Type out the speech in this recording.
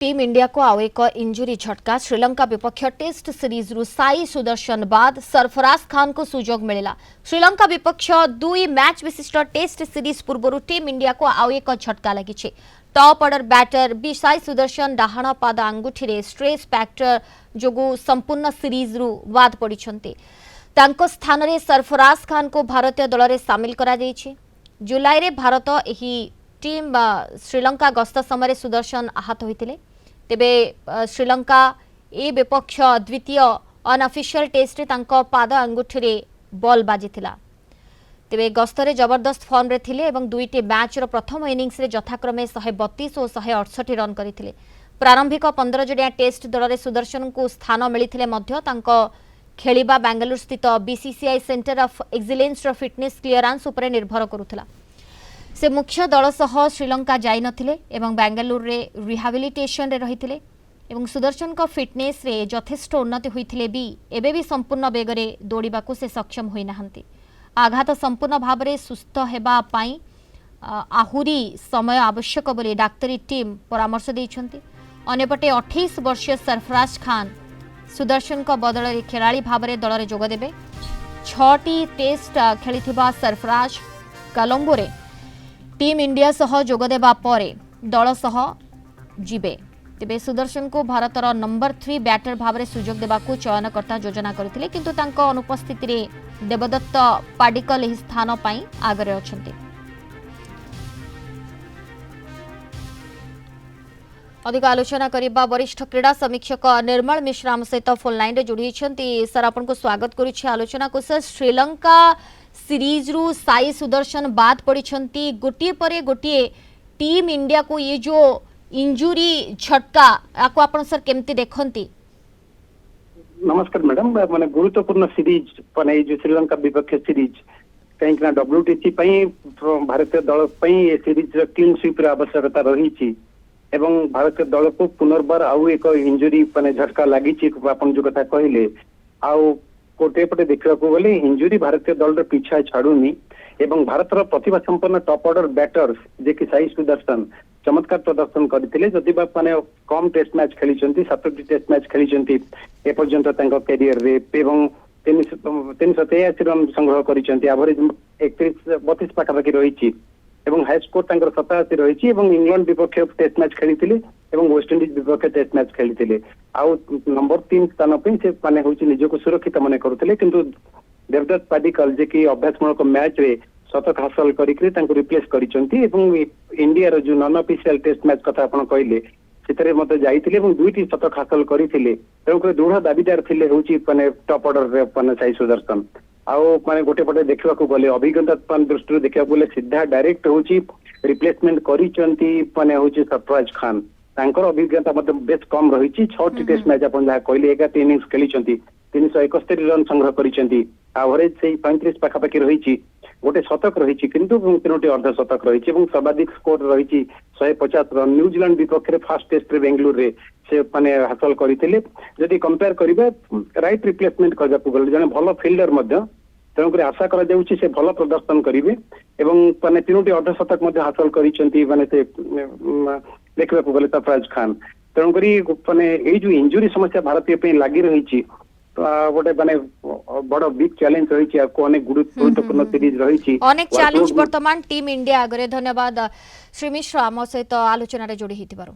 Team India को आउ एक इंजुरी झटका। श्रीलंका विपक्ष टेस्ट सीरीज रु साई सुदर्शन बाद सरफराज खान को सुजोग मिला। श्रीलंका विपक्ष 2 मैच विशिष्ट टेस्ट सीरीज पूर्व टीम इंडिया को आउ एक झटका लगी। Top order batter B Sai Sudharsan डाहाण पाद आंगुठी स्ट्रेस फैक्टर जोगु संपूर्ण सीरीज रु बाद पड़िछन्ते। तांको स्थान रे सरफराज खान को भारतीय दल में सामिल करा जायछि। जुलाई रे भारत एही टीम श्रीलंका गस्त समय सुदर्शन आहत होते। तेबे श्रीलंका ए विपक्ष द्वितीय अनअफिशियल टेस्ट तांको पाद अंगुठी बॉल बाजिथिला। तेबे गस्तरे जबरदस्त फॉर्म रे थिले एवं दुईटी मैच रो प्रथम इनिंग्स रे यथाक्रमे 132 और 168 रन करथिले। प्रारंभिक 15 जड़िया टेस्ट दल रे सुदर्शन को स्थान मिलिथिले मध्य तांको खेलिबा बेंगलुरु स्थित बीसीसीआई सेंटर ऑफ एक्सीलेंस रो फिटनेस क्लियरेंस उपरे निर्भर करुथिला। से मुख्य दल सह श्रीलंका जाई नथिले एवं बेंगलुरु रे रिहाबिलिटेशन रे रहिथिले एवं सुदर्शन को फिटनेस रे यथेष्ट उन्नति होइथिले भी एबे भी संपूर्ण बेगरे दौड़ाकू से सक्षम होई नाहंती। आघात संपूर्ण भाव में सुस्थ हेबा पाई आहुरी समय आवश्यक बोली डाक्तरी टीम परामर्श दैछंती। अन्यपटे 28 वर्षीय सरफराज खान सुदर्शन को बदल खेलाड़ी भाव में दल में जोग देबे। 6टी टेस्ट खेलिथिबा सरफराज कोलंबो रे टीम इंडिया सह जोग देबा परे दल सह जिबे। तेबे सुदर्शन को भारतर नंबर 3 बैटर भाव में सुजोग देबाकू चयनकर्ता योजना करथिले, किंतु तांको अनुपस्थिति रे देवदत्त पाडिकल एही स्थान पाई आगरे अछंती। अधिक आलोचना करिबा वरिष्ठ क्रीड़ा समीक्षक निर्मल मिश्रा आम सहित फोन लाइन रे जोड़ी छंती। सर आपन को स्वागत करूछि आलोचना को। सर श्रीलंका सीरीज रु साई सुदर्शन बाद पड़ी छंती, गोटिए परे गोटिए टीम इंडिया को ये जो इंजुरी झटका आपको आपण सर केमती देखंती? नमस्कार मैडम, माने गुरुत्वपूर्ण सीरीज माने जो श्रीलंका विपक्ष सीरीज कहीं डब्ल्यूटीसी भारतीय दल ये सीरीज क्लीन स्वीप आवश्यकता रही एवं भारतीय दल को पुनर्बार आउ एक इंजुरी माने झटका लगी आपन जो कथा कहले आउ कोटे पटे देखा गले इंजुरी भारतीय दल पीछा छाड़ुनी एवं भारतर प्रतिभा संपन्न टॉप ऑर्डर बैटर्स जे कि साई सुदर्शन चमत्कार प्रदर्शन करथिले। जदि माने कम टेस्ट मैच खेली 7टी टेस्ट मैच खेली एपर्यंत कैरियर रे एवं 383 रन संग्रह करिसेंती। एवरेज 31-32 पाखापाखि रही एवं हाई स्कोर 87 रही एवं इंग्लैंड विपक्ष टेस्ट मैच खेली एवं वेस्ट इंडीज विपक्ष टेस्ट मैच खेली आउ नंबर 3 स्थान पे से माने होची निजको सुरक्षित माने करथिले, किंतु देवदत्त पाडिकल जे कि अभ्यासमूलक मैच रे शतक हासिल करिकरी रिप्लेस करिसेंती एवं इंडिया रो जो नॉन ऑफिशियल टेस्ट मैच कथा आपण कहले सेतरे मते जाईथिले एवं 2टी शतक हासिल करिथिले। तेणुकर दृढ़ दाबीदार थिले होची माने टॉप ऑर्डर रे माने साई सुदर्शन आउ माने गोटे पटे देखा गले अभिज्ञता दृष्टि देखा गले सीधा डायरेक्ट होची रिप्लेसमेंट करिसेंती माने होची सरफराज खान। तांकर अभिज्ञता मते बेस कम रही 6टी टेस्ट मैच आपण जहा कहले 11 इनिंग्स खेली 371 रन संग्रह करिसेंती। एवरेज से 35 पाखापाखि रही गोटे शतक रही किंतु 3टी अर्ध शतक रही सर्वाधिक स्कोर रही 150 रन। न्यूजीलैंड विपक्ष फास्ट टेस्ट रे बेंगलुरु रे से माने हासिल करथिले। जदि कंपेयर करिबा राइट रिप्लेसमेंट करबा गले जने भलो फील्डर मध्य तेणुकर आशा करा जाउछि से भलो प्रदर्शन करिवे एवं माने 3टी अर्ध शतक मध्य हासिल करिसेंती माने से देखबा गले सरफराज खान। तेणुकरी माने ए जो इंजुरी समस्या भारतीय पे लागि रही गोटे माने बड़ बिग चैलेंज रही अनेक गुरुत्वपूर्ण सीरीज रही अनेक चैलेंज वर्तमान टीम इंडिया आगरे। धन्यवाद श्री मिश्रा आम सहित आलोचना जोड़ी होइतिबारु।